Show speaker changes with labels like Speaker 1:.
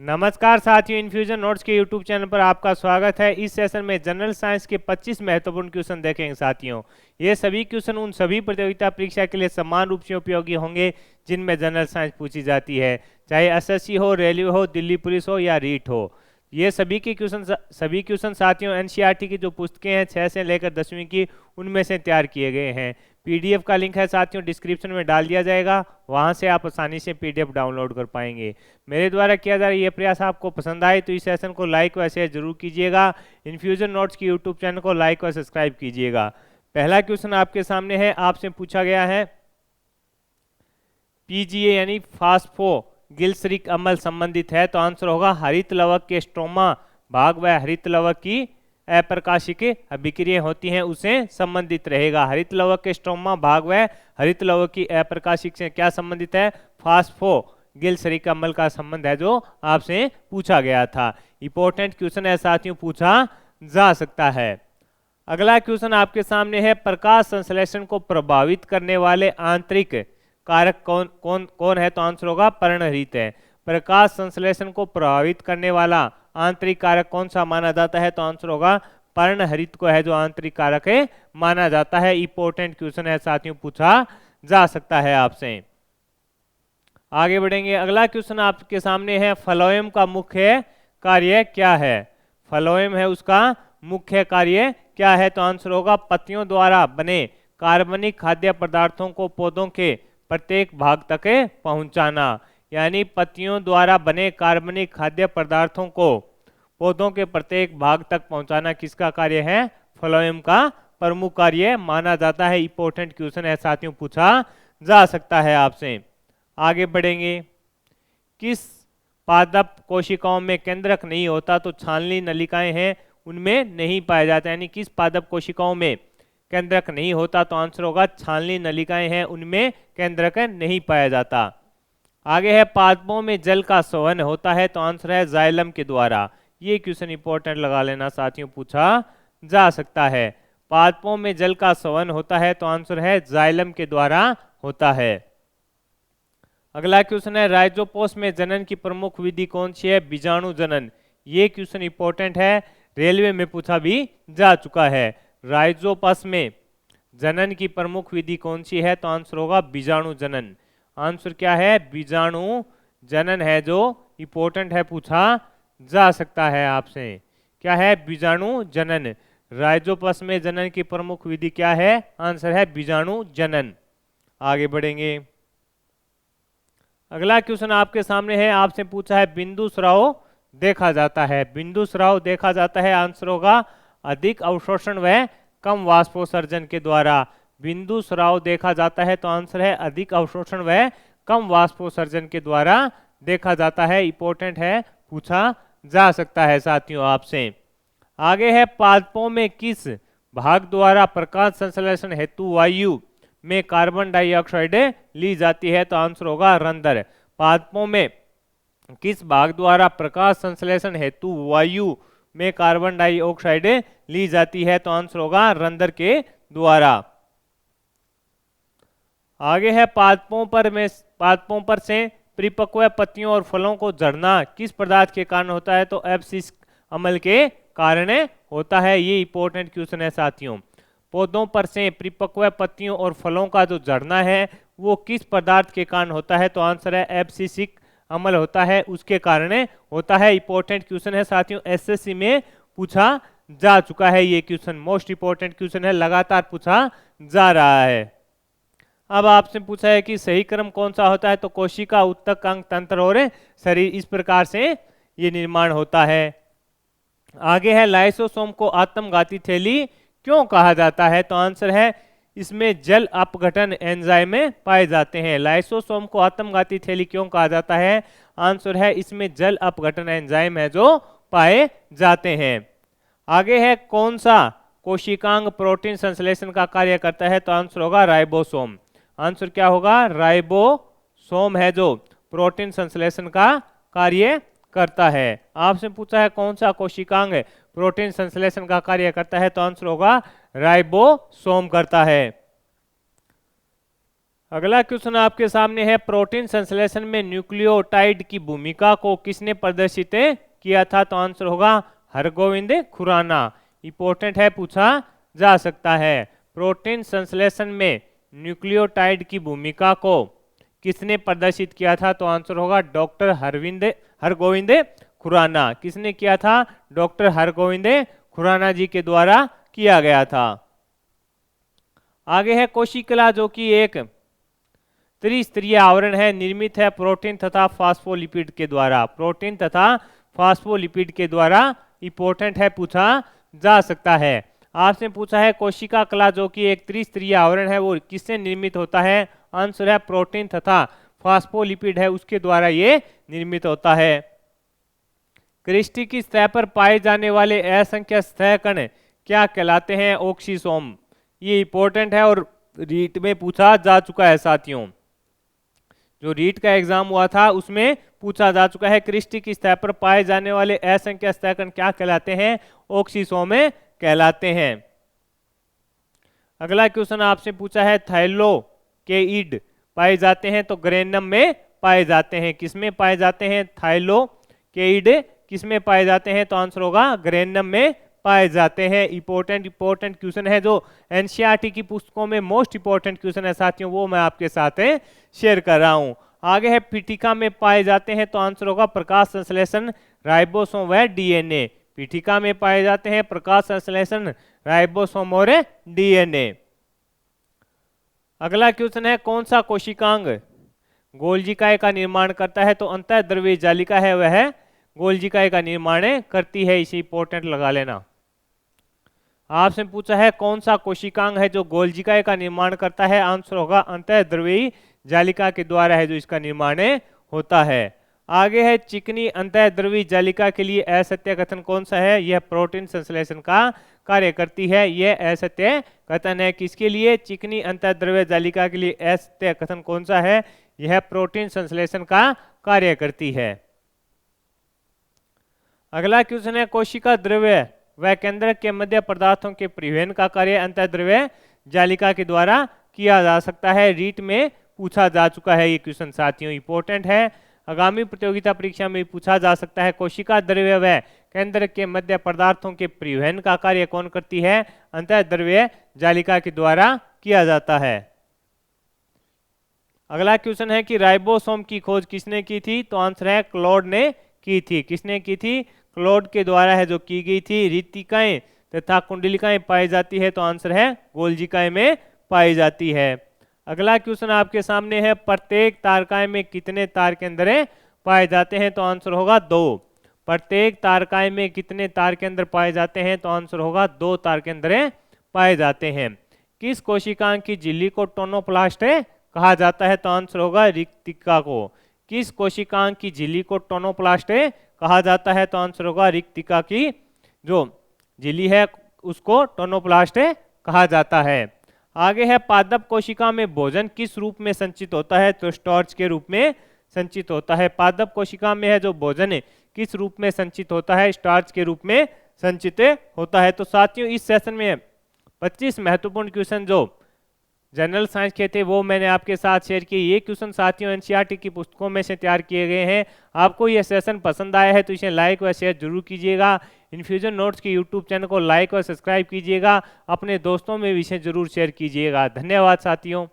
Speaker 1: नमस्कार साथियों, infusion notes के यूट्यूब चैनल पर आपका स्वागत है। इस सेशन में जनरल साइंस के 25 महत्वपूर्ण क्वेश्चन देखेंगे साथियों। ये सभी क्वेश्चन उन सभी प्रतियोगिता परीक्षा के लिए समान रूप से उपयोगी होंगे जिनमें जनरल साइंस पूछी जाती है, चाहे एसएससी हो, रेलवे हो, दिल्ली पुलिस हो या रीट हो। ये सभी क्वेश्चन साथियों एनसीईआरटी की जो पुस्तकें हैं 6 से लेकर 10वीं की, उनमें से तैयार किए गए हैं। पीडीएफ का लिंक है साथियों डिस्क्रिप्शन में डाल दिया जाएगा, वहां से आप आसानी से पीडीएफ डाउनलोड कर पाएंगे। मेरे द्वारा किया जा रहा ये प्रयास आपको पसंद आए तो इस सेशन को लाइक व शेयर जरूर कीजिएगा। इन्फ्यूजन नोट्स की यूट्यूब चैनल को लाइक व सब्सक्राइब कीजिएगा। पहला क्वेश्चन आपके सामने है, आपसे पूछा गया है पीजीए यानी फास्फो गिल्सरिक अम्ल संबंधित है, तो आंसर होगा हरित लवक के स्ट्रोमा भाग व हरित लवक की अप्रकाशिक अभिक्रियाएं होती हैं उसे संबंधित रहेगा। हरित लवक के स्ट्रोमा भाग व हरित लवक की अप्रकाशिक से क्या संबंधित है? फास्फो गिल्सरिक अम्ल का संबंध है, जो आपसे पूछा गया था। इंपॉर्टेंट क्वेश्चन है साथियों, पूछा जा सकता है। अगला क्वेश्चन आपके सामने है, प्रकाश संश्लेषण को प्रभावित करने वाले आंतरिक कारक कौन कौन कौन है? तो आंसर होगा पर्णहरित है। प्रकाश संश्लेषण को प्रभावित करने वाला आंतरिक कारक कौन सा माना जाता है? तो आंसर होगा पर्णहरित को है जो आंतरिक कारक है माना जाता है। इंपॉर्टेंट क्वेश्चन है साथियों, पूछा जा सकता है आपसे। आगे बढ़ेंगे। अगला क्वेश्चन आपके सामने है, फ्लोएम का मुख्य कार्य क्या है? फ्लोएम है उसका मुख्य कार्य क्या है? तो आंसर होगा पत्तियों द्वारा बने कार्बनिक खाद्य पदार्थों को पौधों के प्रत्येक भाग तक पहुंचाना। यानी पत्तियों द्वारा बने कार्बनिक खाद्य पदार्थों को पौधों के प्रत्येक भाग तक पहुंचाना किसका कार्य है? फ्लोएम का प्रमुख कार्य माना जाता है। इंपॉर्टेंट क्वेश्चन है साथियों, पूछा जा सकता है आपसे। आगे बढ़ेंगे। किस पादप कोशिकाओं में केंद्रक नहीं होता? तो छानली नलिकाएं हैं उनमें नहीं पाया जाता। यानी किस पादप कोशिकाओं में केंद्रक नहीं होता? तो आंसर होगा छानली नलिकाएं हैं उनमें केंद्रक नहीं पाया जाता। आगे है, पादपों में जल का संवहन होता है, तो आंसर है जाइलम के द्वारा। ये क्वेश्चन इंपॉर्टेंट लगा लेना साथियों, पूछा जा सकता है। पादपों में जल का संवहन होता है, तो आंसर है जाइलम के द्वारा होता है। अगला क्वेश्चन है, राइजोपोस में जनन की प्रमुख विधि कौन सी है? बीजाणु जनन। ये क्वेश्चन इंपॉर्टेंट है, रेलवे में पूछा भी जा चुका है। राइजोपस में जनन की प्रमुख विधि कौन सी है? तो आंसर होगा बीजाणु जनन। आंसर क्या है? बीजाणु जनन है जो इंपॉर्टेंट है, पूछा जा सकता है आपसे। क्या है? बीजाणु जनन। राइजोपस में जनन की प्रमुख विधि क्या है? आंसर है बीजाणु जनन। आगे बढ़ेंगे। अगला क्वेश्चन आपके सामने है, आपसे पूछा है बिंदु स्राव देखा जाता है। बिंदु स्राव देखा जाता है, आंसर होगा अधिक अवशोषण व कम वाष्पोत्सर्जन के द्वारा। बिंदु स्राव देखा जाता है, तो आंसर है अधिक अवशोषण व कम वाष्पोत्सर्जन के द्वारा देखा जाता है। इंपॉर्टेंट है, पूछा जा सकता है साथियों आपसे। आगे है, पादपों में किस भाग द्वारा प्रकाश संश्लेषण हेतु वायु में कार्बन डाइऑक्साइड ली जाती है? तो आंसर होगा रंध्र। पादपों में किस भाग द्वारा प्रकाश संश्लेषण हेतु वायु में कार्बन डाइऑक्साइड ली जाती है? तो आंसर होगा रंध्र के द्वारा। आगे है, पादपों पर से परिपक्व पत्तियों और फलों को झड़ना किस पदार्थ के कारण होता है? तो एब्सिस अम्ल के कारण होता है। ये इंपॉर्टेंट क्वेश्चन है साथियों। पौधों पर से परिपक्व पत्तियों और फलों का जो झड़ना है वो किस पदार्थ के कारण होता है? तो आंसर है एब्सिसिक अम्ल होता है, उसके कारण होता है। इंपॉर्टेंट क्वेश्चन है साथियों, एसएससी में पूछा जा चुका है। ये क्वेश्चन मोस्ट इंपॉर्टेंट क्वेश्चन है, लगातार पूछा जा रहा है। अब आपसे पूछा है कि सही क्रम कौन सा होता है? तो कोशिका, उत्तक, अंग, तंत्र और शरीर, इस प्रकार से ये निर्माण होता है। आगे है, लाइसोसोम को आत्मघाती थैली क्यों कहा जाता है? तो आंसर है इसमें जल अपघटन एंजाइम पाए जाते हैं। लाइसोसोम को आत्मघाती थैली क्यों कहा जाता है? आंसर है इसमें जल अपघटन एंजाइम है जो पाए जाते हैं। आगे है, कौन सा कोशिकांग प्रोटीन संश्लेषण का कार्य करता है? तो आंसर होगा राइबोसोम। आंसर क्या होगा? राइबोसोम है जो प्रोटीन संश्लेषण का कार्य करता है। आपसे पूछा है कौन सा कोशिकांग प्रोटीन संश्लेषण का कार्य करता है? तो आंसर होगा राइबोसोम करता है। अगला क्वेश्चन आपके सामने है, प्रोटीन संश्लेषण में न्यूक्लियोटाइड की भूमिका को किसने प्रदर्शित किया था? तो आंसर होगा हरगोविंद खुराना। इंपॉर्टेंट है, पूछा जा सकता है। प्रोटीन संश्लेषण में न्यूक्लियोटाइड की भूमिका को किसने प्रदर्शित किया था? तो आंसर होगा डॉक्टर हरगोविंद खुराना। किसने किया था? डॉक्टर हरगोविंद खुराना जी के द्वारा किया गया था। आगे है कोशिका, जो कि एक त्रिस्तरीय आवरण है, निर्मित है प्रोटीन तथा फास्फोलिपिड के द्वारा। प्रोटीन तथा फास्फोलिपिड के द्वारा। इंपॉर्टेंट है, पूछा जा सकता है। आपसे पूछा है कोशिका कला, जो कि एक त्रिस्तरीय आवरण है, वो किससे निर्मित होता है? आंसर है प्रोटीन तथा फास्फोलिपिड है, उसके द्वारा ये निर्मित होता है। क्रिस्टी की सतह पर पाए जाने वाले असंख्य सतह कण क्या कहलाते हैं? ऑक्सीसोम। ये इंपॉर्टेंट है और रीट में पूछा जा चुका है साथियों। जो रीट का एग्जाम हुआ था उसमें पूछा जा चुका है। क्रिस्टी की सतह पर पाए जाने वाले असंख्य सतह कण क्या कहलाते हैं? ऑक्सीसोम कहलाते हैं। अगला क्वेश्चन आपसे पूछा है, थाइलोकेइड पाए जाते हैं तो ग्रेनम में पाए जाते हैं। किसमें पाए जाते हैं? थाइलोकेइड किसमें पाए जाते हैं? तो आंसर होगा ग्रेनम में पाए जाते हैं। इंपॉर्टेंट क्वेश्चन है, जो एनसीईआरटी की पुस्तकों में मोस्ट इंपॉर्टेंट क्वेश्चन है साथियों, वो मैं आपके साथ शेयर कर रहा हूं। आगे है, पीठिका में पाए जाते हैं तो आंसर होगा प्रकाश संश्लेषण, राइबोसोम व डीएनए। पीठिका में पाए जाते हैं प्रकाश संश्लेषण, राइबोसोम और डीएनए। अगला क्वेश्चन है, कौन सा कोशिकांग गोल्जिकाए का निर्माण करता है? तो अंतःद्रव्यी जालिका है, वह गोल्जिकाए का निर्माण करती है। इसे इंपॉर्टेंट लगा लेना। आपसे पूछा है कौन सा कोशिकांग है जो गोल्जिकाए का निर्माण करता है? आंसर होगा अंतःद्रव्यी जालिका के द्वारा है जो इसका निर्माण होता है। आगे है, चिकनी अंतःद्रव्यी जालिका के लिए असत्य कथन कौन सा है? यह प्रोटीन संश्लेषण का कार्य करती है। यह असत्य कथन है। किसके लिए? चिकनी अंतःद्रव्य जालिका के लिए असत्य कथन कौन सा है? यह प्रोटीन संश्लेषण का कार्य करती है। अगला क्वेश्चन है, कोशिका द्रव्य व केंद्रक के मध्य पदार्थों के परिवहन का कार्य अंतःद्रव्य जालिका के द्वारा किया जा सकता है। रीट में पूछा जा चुका है ये क्वेश्चन साथियों, इंपॉर्टेंट है। आगामी प्रतियोगिता परीक्षा में पूछा जा सकता है, कोशिका द्रव्य व केंद्रक के मध्य पदार्थों के परिवहन का कार्य कौन करती है? अंतःद्रव्य जालिका के द्वारा किया जाता है। अगला क्वेश्चन है कि राइबोसोम की खोज किसने की थी? तो आंसर है क्लॉड ने की थी। किसने की थी? क्लॉड के द्वारा है जो की गई थी। रिक्तिकाएं तथा कुंडलिकाएं पाई जाती है तो आंसर है गोल्जिकाएं में पाई जाती है। अगला क्वेश्चन आपके सामने है, प्रत्येक तारकाएं में कितने तार केंद्र पाए जाते हैं? तो आंसर होगा 2। प्रत्येक तारकाएं में कितने तार केंद्र पाए जाते हैं? तो आंसर होगा 2 तार केंद्र पाए जाते हैं। किस कोशिकांग की झिल्ली को टोनोप्लास्ट कहा जाता है? तो आंसर होगा रिक्तिका को। किस कोशिकांग की झिल्ली को टोनोप्लास्ट कहा जाता है? तो आंसर होगा रिक्तिका की जो झिल्ली है उसको टोनोप्लास्ट कहा जाता है। आगे है, पादप कोशिका में भोजन किस रूप में संचित होता है? तो स्टार्च के रूप में संचित होता है। पादप कोशिका में है जो भोजन किस रूप में संचित होता है? स्टार्च के रूप में संचित होता है। तो साथियों, इस सेशन में 25 महत्वपूर्ण क्वेश्चन जो जनरल साइंस के थे वो मैंने आपके साथ शेयर किए। ये क्वेश्चन साथियों एनसीईआरटी की पुस्तकों में से तैयार किए गए हैं। आपको यह सेशन पसंद आया है तो इसे लाइक व शेयर जरूर कीजिएगा। इन्फ्यूजन नोट्स के यूट्यूब चैनल को लाइक और सब्सक्राइब कीजिएगा। अपने दोस्तों में भी इसे जरूर शेयर कीजिएगा। धन्यवाद साथियों।